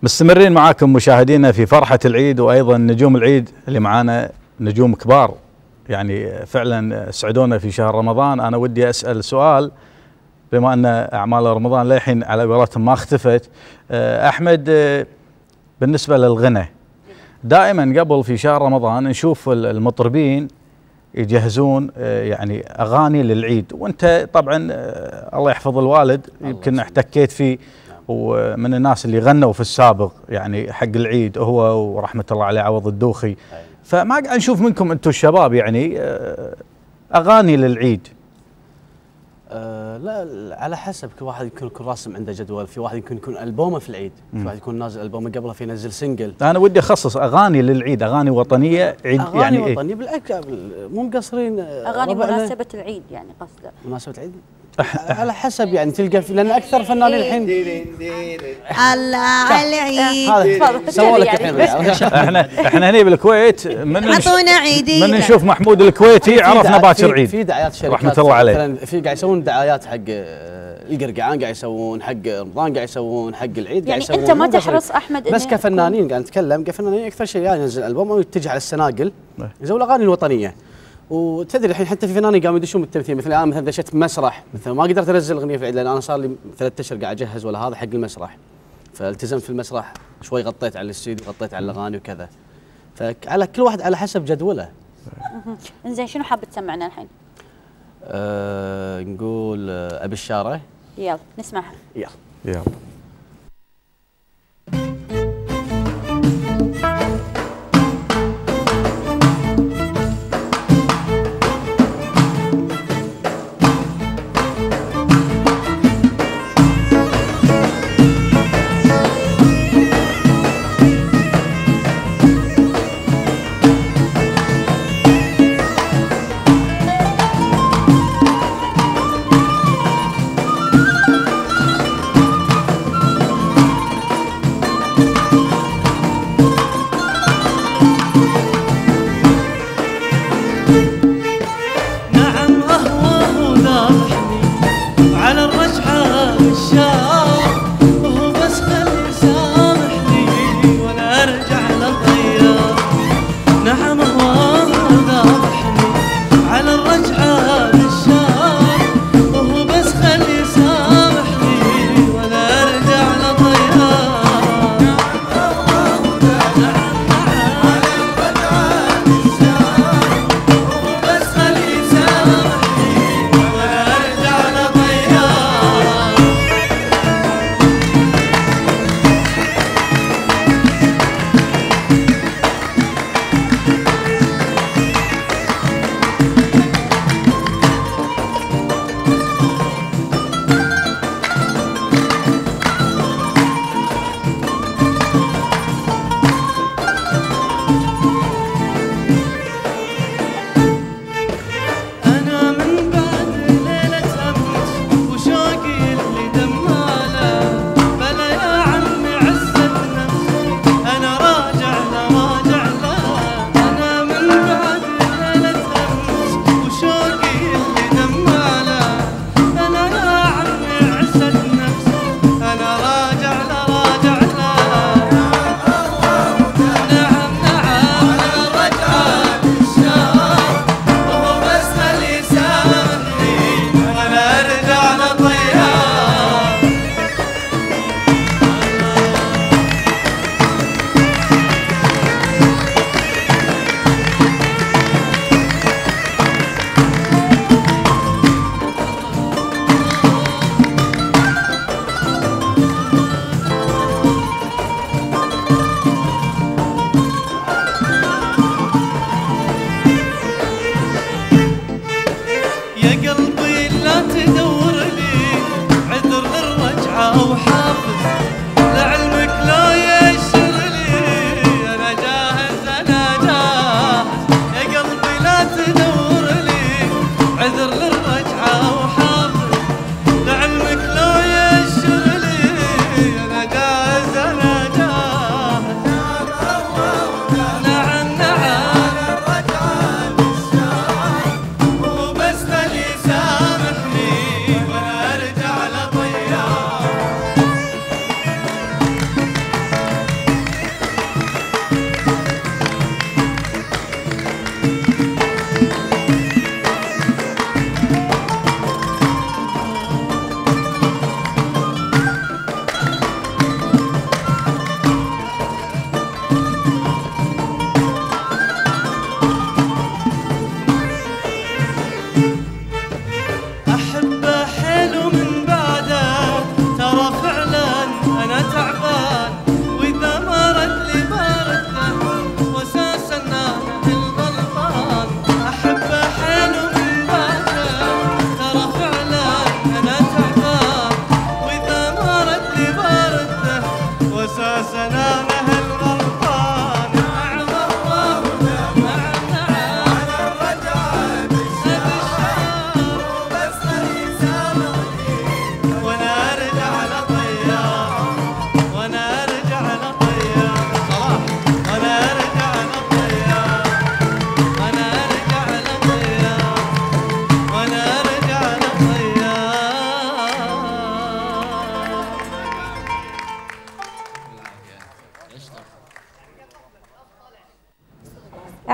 مستمرين معاكم مشاهدينا في فرحة العيد، وأيضا نجوم العيد اللي معانا نجوم كبار يعني فعلا سعدونا في شهر رمضان. أنا ودي أسأل سؤال بما أن أعمال رمضان للحين على قولتهم ما اختفت. أحمد، بالنسبة للغنى دائما قبل في شهر رمضان نشوف المطربين يجهزون يعني أغاني للعيد، وأنت طبعا الله يحفظ الوالد يمكن احتكيت فيه ومن الناس اللي غنوا في السابق يعني حق العيد هو ورحمة الله عليه عوض الدوخي. فما قاعد نشوف منكم انتم الشباب يعني اغاني للعيد. لا على حسب، كل واحد يكون راسم عنده جدول. في واحد يكون البومه في العيد، في واحد يكون نازل البومه قبلها في ينزل سنجل. انا ودي اخصص اغاني للعيد، اغاني وطنيه عيد أغاني يعني وطنيه بالأكل، مو مقصرين. اغاني مناسبه العيد يعني قصده مناسبه العيد على حسب يعني تلقى لان اكثر فنانين الحين الله على العيد هذا سووا لك الحين. احنا هنا بالكويت عطونا عيدي من نشوف محمود الكويتي عرفنا باكر عيد. في دعايات شركات رحمه الله عليه، مثلا في قاعد يسوون دعايات حق القرقعان، قاعد يسوون حق رمضان، قاعد يسوون حق العيد، قاعد يسوون. يعني انت ما تحرص احمد بس كفنانين قاعد نتكلم كفنانين اكثر شيء يعني ينزل البوم او يتجه على السناقل يسوي الاغاني الوطنيه. وتدري الحين حتى في فنانين قاموا يدشون بالتمثيل. مثلا انا مثلا دشيت مسرح، مثلا ما قدرت انزل اغنيه في العيد لان انا صار لي 3 اشهر قاعد اجهز ولا هذا حق المسرح، فالتزمت في المسرح شوي، غطيت على الاستوديو، غطيت على الاغاني وكذا. فعلى كل واحد على حسب جدوله. انزين شنو حاب تسمعنا الحين؟ نقول ابي الشارع. يلا نسمعها. يلا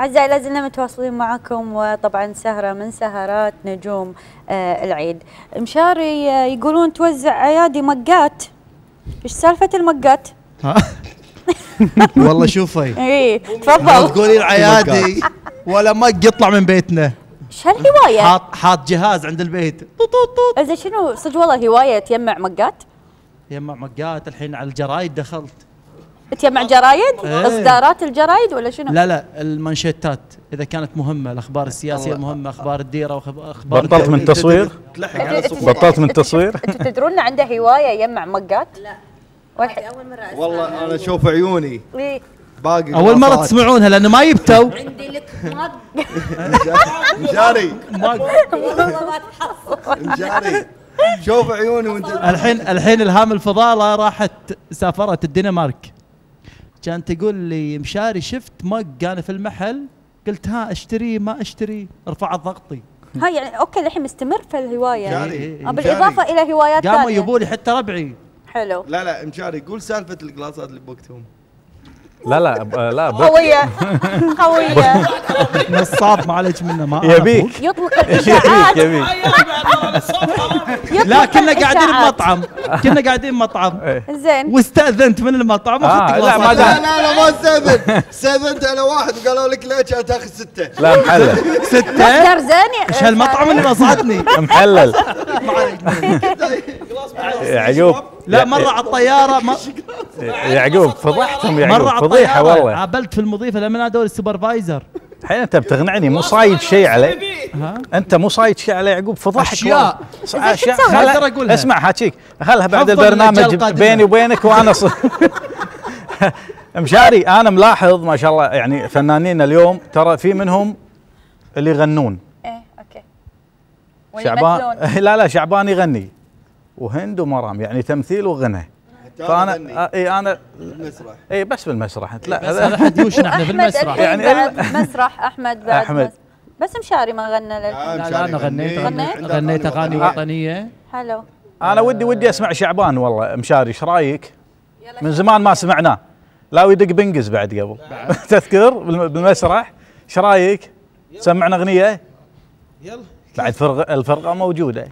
أعزائي لازلنا متواصلين معكم، وطبعا سهرة من سهرات نجوم العيد. مشاري يقولون توزع أيادي مقات، إيش سالفة المقات؟ والله شوفي إيه لو تفضل. تقولي العيادي ولا مق يطلع من بيتنا. إيش هالهواية؟ حاط جهاز عند البيت طوط طوط طوط. إذا شنو صدق والله هواية تجمع مقات؟ يجمع مقات. الحين على الجرايد دخلت. تجمع جرايد؟ إيه. إصدارات الجرايد ولا شنو؟ لا المانشيتات اذا كانت مهمه، الاخبار السياسيه المهمه، اخبار الديره واخبار بطلت من التصوير؟ بطلت من التصوير؟ أنتوا تدرون إنه عنده هواية يجمع مقات؟ لا أول مرة أسمع. والله انا اشوف عيوني إيه. باقي اول مره قلاصات. تسمعونها لانه ما يبتوا. عندي لك مق مشاري والله ما تحصل. مشاري شوف عيوني وانت الحين الهام الفضاله راحت سافرت الدنمارك، كانت تقول لي مشاري شفت مق انا في المحل، قلت ها اشتريه ما اشتريه، رفعت ضغطي. هاي يعني اوكي الحين مستمر في الهوايه مشاري. بالاضافه الى هوايات ثانيه. قاموا يبوا لي حتى ربعي. حلو. لا مشاري قول سالفه القلاصات اللي بوقتهم. لا قويه قويه. نصاب ما عليك منه ما يبيك يطلق الاشاعات. يبيك لا كنا قاعدين بمطعم، كنا قاعدين بمطعم زين واستأذنت من المطعم واخذت لا ما قلاصات. دام لا ما استاذنت انا واحد وقالوا لك ليش تاخذ 6. لا محلل ستة. مصدر زين. ايش هالمطعم اللي نصحتني؟ محلل يعقوب لا مرة على الطيارة يعقوب فضحتهم مرة يعقوب على فضيحه الطيارة والله. عابلت في المضيفة لما نادوا السوبرفايزر. الحين انت بتقنعني مو صايد شيء علي، ها؟ انت مو صايد شيء علي يعقوب فضحك أشياء. والله. اشياء تسوي؟ أقدر أقولها. اسمع حاكيك خلها بعد حفظاً البرنامج للرجال قادمة. بيني وبينك وانا مشاري انا ملاحظ ما شاء الله يعني فنانين اليوم ترى في منهم اللي يغنون. ايه اوكي. شعبان لا شعبان يغني وهند ومرام يعني تمثيل وغنى. فانا انا المسرح اي بس بالمسرح انت بس لا هذا حديوشنا احنا في المسرح. يعني يعني بعد مسرح احمد بعد أحمد. بس مشاري ما غنى لا انا غنيت غنيت اغاني وطنيه. حلو. انا ودي اسمع شعبان والله. مشاري ايش رايك؟ من زمان ما سمعناه. لا ويدق بنقز بعد قبل تذكر بالمسرح. ايش رايك؟ سمعنا اغنيه؟ يلا بعد الفرقه موجوده.